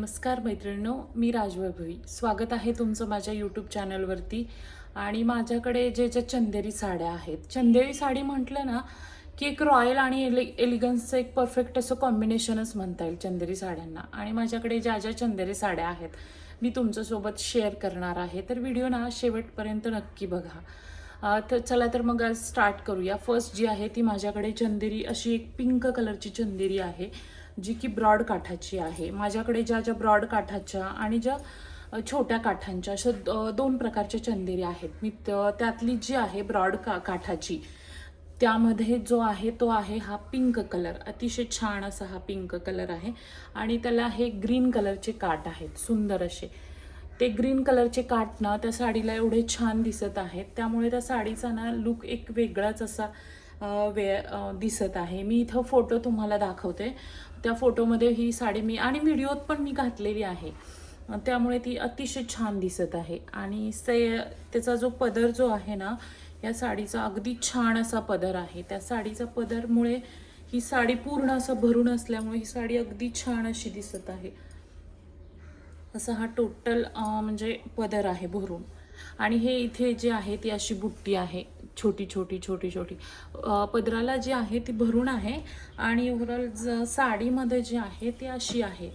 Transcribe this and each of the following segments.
नमस्कार मैत्रिणींनो, मी राजवैभवी. स्वागत आहे तुमचं माझ्या यूट्यूब चॅनलवरती. आणि माझ्याकडे जे चंदेरी साड्या आहेत, चंदेरी साडी म्हटलं ना की एक रॉयल आणि एलिगन्सचं एक परफेक्ट असं कॉम्बिनेशनच म्हणता येईल चंदेरी साड्यांना. आणि माझ्याकडे ज्या चंदेरी साड्या आहेत मी तुमच्यासोबत शेअर करणार आहे, तर व्हिडिओ ना शेवटपर्यंत नक्की बघा. तर चला तर मग आज स्टार्ट करूया. फर्स्ट जी आहे ती माझ्याकडे चंदेरी अशी एक पिंक कलरची चंदेरी आहे, जी की ब्रॉड काठाची आहे. माझ्याकडे ज्या ब्रॉड काठाच्या आणि ज्या छोट्या काठांच्या अशा दोन प्रकारच्या चंदेरी आहेत. मी त्यातली जी आहे ब्रॉड काठाची, त्यामध्ये जो आहे तो आहे हा पिंक कलर. अतिशय छान असा हा पिंक कलर आहे आणि त्याला हे ग्रीन कलरचे काठ आहेत, सुंदर असे. ते ग्रीन कलरचे काठ ना त्या साडीला एवढे छान दिसत आहेत, त्यामुळे त्या साडीचा ना लुक एक वेगळाच असा दिसत आहे. मी इथं फोटो तुम्हाला दाखवते. त्या फोटोमध्ये ही साडी मी आणि व्हिडिओत पण मी घातलेली आहे, त्यामुळे ती अतिशय छान दिसत आहे. आणि त्याचा जो पदर जो आहे ना, या साडीचा अगदी छान असा पदर आहे. त्या साडीचा पदरमुळे ही साडी पूर्ण असं भरून असल्यामुळे ही साडी अगदी छान अशी दिसत आहे. असा हा टोटल म्हणजे पदर आहे भरून. आणि हे इथे जे आहे ती अशी बुट्टी आहे, छोटी छोटी छोटी छोटी. पदराला जी आहे ती भरून आहे आणि ओव्हरऑल साडीमध्ये जी आहे ती अशी आहे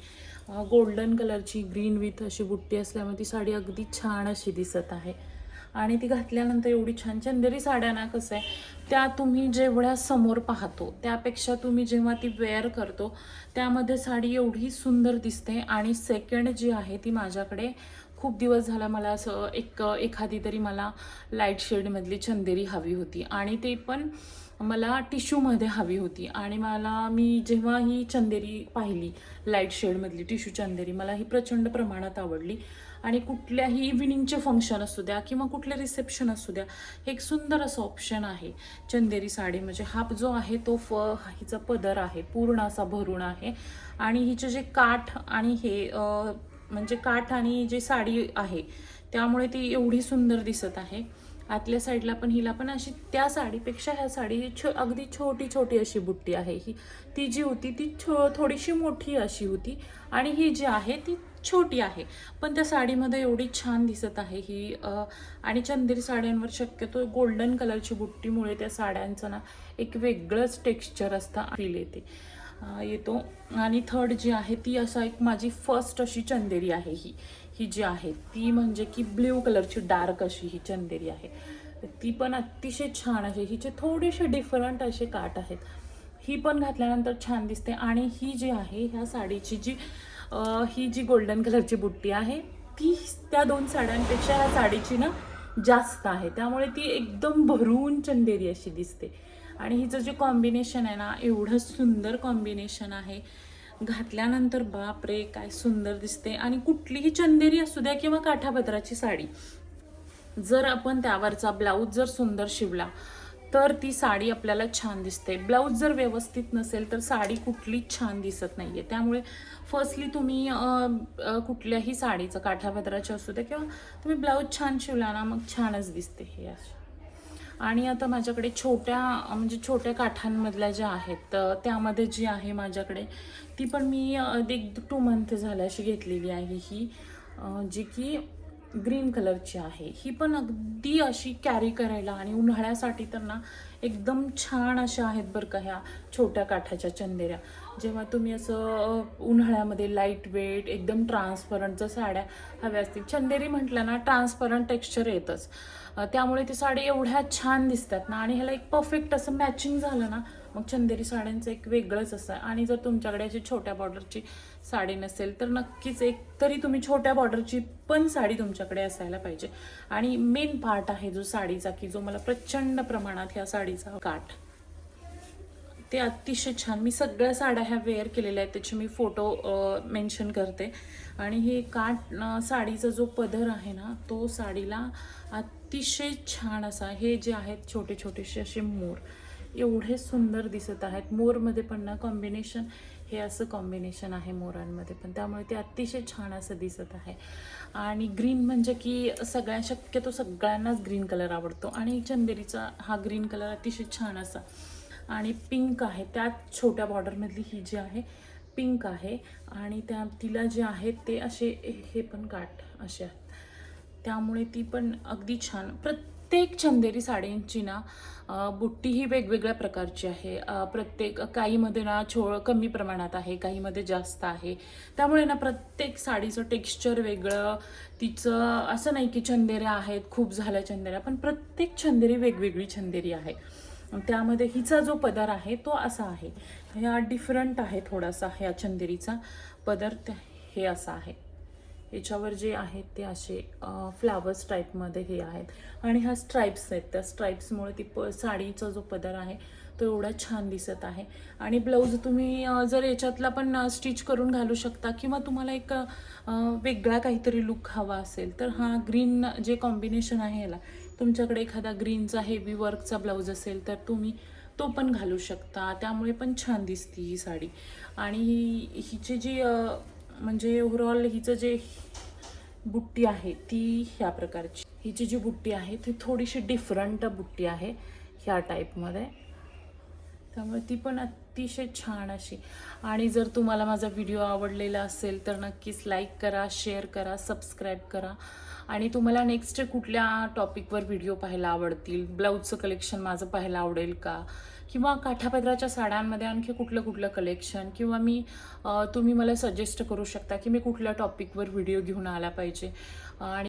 गोल्डन कलरची ग्रीन विथ अशी बुट्टी असल्यामुळे ती साडी अगदी छान अशी दिसत आहे. आणि ती घातल्यानंतर एवढी छान. चंदेरी साड्यांना कसं आहे, त्या तुम्ही जेवढ्या समोर पाहतो त्यापेक्षा तुम्ही जेव्हा ती वेअर करतो त्यामध्ये साडी एवढी सुंदर दिसते. आणि सेकंड जी आहे ती माझ्याकडे खूप दिवस झाला मला असं एखादी तरी मला लाईट शेडमधली चंदेरी हवी होती आणि ते पण मला टिश्यूमध्ये हवी होती. आणि मी जेव्हा ही चंदेरी पाहिली लाईट शेडमधली टिश्यू चंदेरी, मला ही प्रचंड प्रमाणात आवडली. आणि कुठल्याही इव्हिनिंगचे फंक्शन असू द्या किंवा कुठले रिसेप्शन असू द्या, हे एक सुंदर असं ऑप्शन आहे चंदेरी साडी. म्हणजे हा जो आहे तो हिचा पदर आहे पूर्ण असा भरून आहे. आणि हिचे जे काठ आणि हे म्हणजे काठ आणि जी साडी आहे त्यामुळे ती एवढी सुंदर दिसत आहे. आतल्या साईडला पण हिला पण अशी त्या साडीपेक्षा ह्या साडी अगदी छोटी छोटी अशी बुट्टी आहे. ती जी होती ती थोडीशी मोठी अशी होती आणि ही जी आहे ती छोटी आहे, पण त्या साडीमध्ये एवढी छान दिसत आहे ही. आणि चंदेरी साड्यांवर शक्यतो गोल्डन कलरची बुट्टीमुळे त्या साड्यांचं ना एक वेगळंच टेक्स्चर असतं, फील येतो. आणि थर्ड जी आहे ती असा एक माझी फर्स्ट अशी चंदेरी आहे ही जी आहे ती म्हणजे की ब्ल्यू कलरची डार्क अशी ही चंदेरी आहे. ती पण अतिशय छान आहे. हिचे थोडेसे डिफरंट असे काठ आहेत. ही पण घातल्यानंतर छान दिसते. आणि ही जी आहे ह्या साडीची ही जी गोल्डन कलरची बुट्टी आहे ती त्या दोन साड्यांपेक्षा ह्या साडीची ना जास्त आहे, त्यामुळे ती एकदम भरून चंदेरी अशी दिसते. आणि हिचं जे कॉम्बिनेशन आहे ना, एवढं सुंदर कॉम्बिनेशन आहे. घातल्यानंतर बाप रे काय सुंदर दिसते. आणि कुठलीही चंदेरी असू द्या किंवा काठापदराची साडी, जर आपण त्यावरचा ब्लाऊज जर सुंदर शिवला तर ती साडी आपल्याला छान दिसते. ब्लाऊज जर व्यवस्थित नसेल तर साडी कुठलीच छान दिसत नाहीये. त्यामुळे फर्स्टली तुम्ही कुठल्याही साडीचं काठापदराची असू द्या किंवा तुम्ही ब्लाऊज छान शिवला ना, मग छानच दिसते हे अशी. आणि आता माझ्याकडे छोट्या काठांमधल्या ज्या आहेत त्यामध्ये जी आहे माझ्याकडे ती पण मी 1-2 मंथ झाल्या अशी घेतलेली आहे ही, जी की ग्रीन कलरची आहे. ही पण अगदी अशी कॅरी करायला आणि उन्हाळ्यासाठी तर ना एकदम छान अशा आहेत बरं का ह्या छोट्या काठाच्या चंदेऱ्या. जेव्हा तुम्ही असं उन्हाळ्यामध्ये लाईट वेट एकदम ट्रान्सपरंट जर साड्या हव्या असतील, चंदेरी म्हटलं ना ट्रान्सपरंट टेक्स्चर येतच, त्यामुळे ती साडी एवढ्या छान दिसतात ना. आणि ह्याला एक परफेक्ट असं मॅचिंग झालं ना, मग चंदेरी साड्यांचं एक वेगळंच असं. आणि जर तुमच्याकडे अशी छोट्या बॉर्डरची साडी नसेल तर नक्कीच एक तरी तुम्ही छोट्या बॉर्डरची पण साडी तुमच्याकडे असायला पाहिजे. आणि मेन पार्ट आहे जो साडीचा, की जो मला प्रचंड प्रमाणात ह्या साडीचा काठ, ते अतिशय छान. मी सगळ्या साड्या ह्या वेअर केलेल्या आहेत, त्याचे मी फोटो मेन्शन करते. आणि हे काठ साडीचा जो पदर आहे ना, तो साडीला अतिशय छान असा. हे जे आहेत छोटे छोटेसे असे मोर एवढे सुंदर दिसत आहेत. मोरमध्ये पण ना कॉम्बिनेशन, हे असं कॉम्बिनेशन आहे मोरांमध्ये पण, त्यामुळे ते अतिशय छान असं दिसत आहे. आणि ग्रीन म्हणजे की शक्यतो सगळ्यांनाच ग्रीन कलर आवडतो आणि चंदेरीचा हा ग्रीन कलर अतिशय छान असा. आणि पिंक आहे त्यात छोट्या बॉर्डरमधली ही जी आहे पिंक आहे आणि तिला जे आहेत ते असे हे पण काठ असे आहेत, त्यामुळे ती पण अगदी छान. प्रत्येक चंदेरी साडींची ना बुट्टी ही वेगवेगळ्या प्रकारची आहे. प्रत्येक काहीमध्ये ना कमी प्रमाणात आहे, काहीमध्ये जास्त आहे. त्यामुळे ना प्रत्येक साडीचं टेक्स्चर वेगळं. तिचं असं नाही की चंदेऱ्या आहेत खूप झाल्या चंदेऱ्या, पण प्रत्येक चंदेरी वेगवेगळी चंदेरी आहे. त्यामध्ये हिचा जो पदर आहे तो असा आहे, ह्या डिफरंट आहे थोडासा ह्या चंदेरीचा पदर. हे असा आहे, याच्यावर जे आहेत ते असे फ्लावर्स टाईपमध्ये हे आहेत आणि ह्या स्ट्राईप्स आहेत. त्या स्ट्राईप्समुळे ती साडीचा जो पदर आहे तो एवढा छान दिसत आहे. आणि ब्लाऊज तुम्ही जर याच्यातला पण स्टिच करून घालू शकता, किंवा तुम्हाला एक वेगळा काहीतरी लुक हवा असेल तर हा ग्रीन जे कॉम्बिनेशन आहे याला, तुमच्याकडे एखादा ग्रीनचा हेवी वर्कचा ब्लाऊज असेल तर तुम्ही तो पण घालू शकता, त्यामुळे पण छान दिसते ही साडी. आणि हिची जी म्हणजे ओव्हरऑल हिचं जे बुट्टी आहे ती ह्या प्रकारची, हिची जी बुट्टी आहे ती थोडीशी डिफरंट बुट्टी आहे ह्या टाईपमध्ये, त्यामुळे ती पण अतिशय छान अशी. आणि जर तुम्हाला माझा व्हिडिओ आवडलेला असेल तर नक्कीच लाईक करा, शेअर करा, सबस्क्राईब करा. आणि तुम्हाला नेक्स्ट कुठल्या टॉपिकवर व्हिडिओ पाहायला आवडतील, ब्लाऊजचं कलेक्शन माझं पाहायला आवडेल का, किंवा काठापदराच्या साड्यांमध्ये आणखी कुठलं कलेक्शन, किंवा तुम्ही मला सजेस्ट करू शकता की मी कुठल्या टॉपिकवर व्हिडिओ घेऊन आला पाहिजे. आणि